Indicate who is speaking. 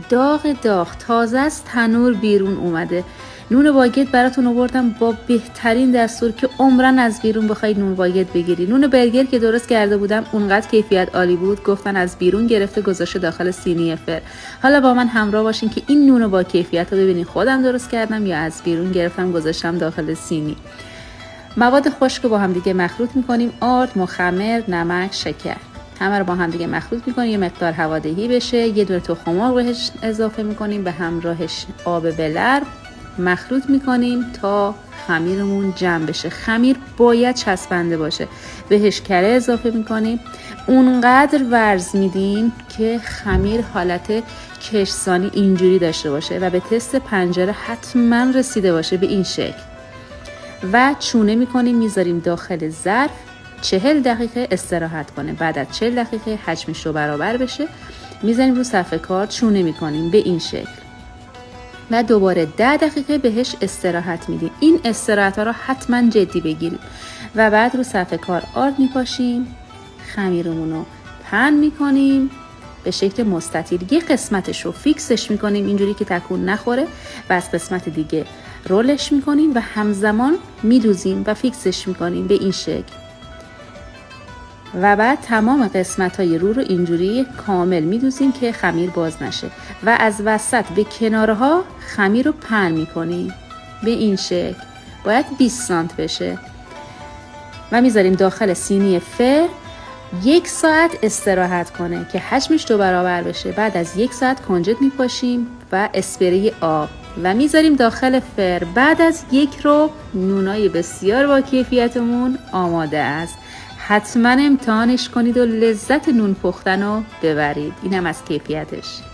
Speaker 1: داغ تازه از تنور بیرون اومده. نون باگت براتون آوردم با بهترین دستور که عمرن از بیرون بخواید نون باگت بگیری. نون برگر که درست کرده بودم اونقدر کیفیت عالی بود، گفتن از بیرون گرفته گذاشته داخل سینی فر. حالا با من همراه باشین که این نون با کیفیت رو ببینین خودم درست کردم یا از بیرون گرفتم گذاشتم داخل سینی. مواد خشک رو با هم دیگه مخلوط میکنیم. آرد، مخمر، نمک، شکر، همه رو با هم دیگه مخلوط میکنیم. یه مقدار هوادهی بشه. یه دونه تخم مرغ بهش اضافه میکنیم، به همراهش آب بلر مخلوط میکنیم تا خمیرمون جمع بشه. خمیر باید چسبنده باشه. بهش کره اضافه میکنیم. اونقدر ورز میدیم که خمیر حالت کشسانی اینجوری داشته باشه و به تست پنجره حتما رسیده باشه به این شکل. و چونه میکنیم، میذاریم داخل ظرف 40 دقیقه استراحت کنه. بعد از 40 دقیقه حجمش رو برابر بشه میذاریم رو صفحه کار، چونه میکنیم به این شکل و دوباره 10 دقیقه بهش استراحت میدیم. این استراحت ها رو حتما جدی بگیرید و بعد رو صفحه کار آرد میپاشیم، خمیرمون رو پهن میکنیم به شکل مستطیل. یه قسمتش رو فیکسش میکنیم اینجوری که تکون نخوره و از قسمت دیگه رولش میکنیم و همزمان میدوزیم و فیکسش میکنیم به این شکل و بعد تمام قسمت‌های رو اینجوری کامل میدوزیم که خمیر باز نشه و از وسط به کنارها خمیر رو پهن میکنیم به این شکل. باید 20 سانت بشه و میذاریم داخل سینی فر 1 ساعت استراحت کنه که حجمش 2 برابر بشه. بعد از 1 ساعت کنجد میپاشیم و اسپری آب و میذاریم داخل فر. بعد از 1 رو نونای بسیار با کیفیتمون آماده است. حتما امتحانش کنید و لذت نون پختن رو ببرید. اینم از کیفیتش.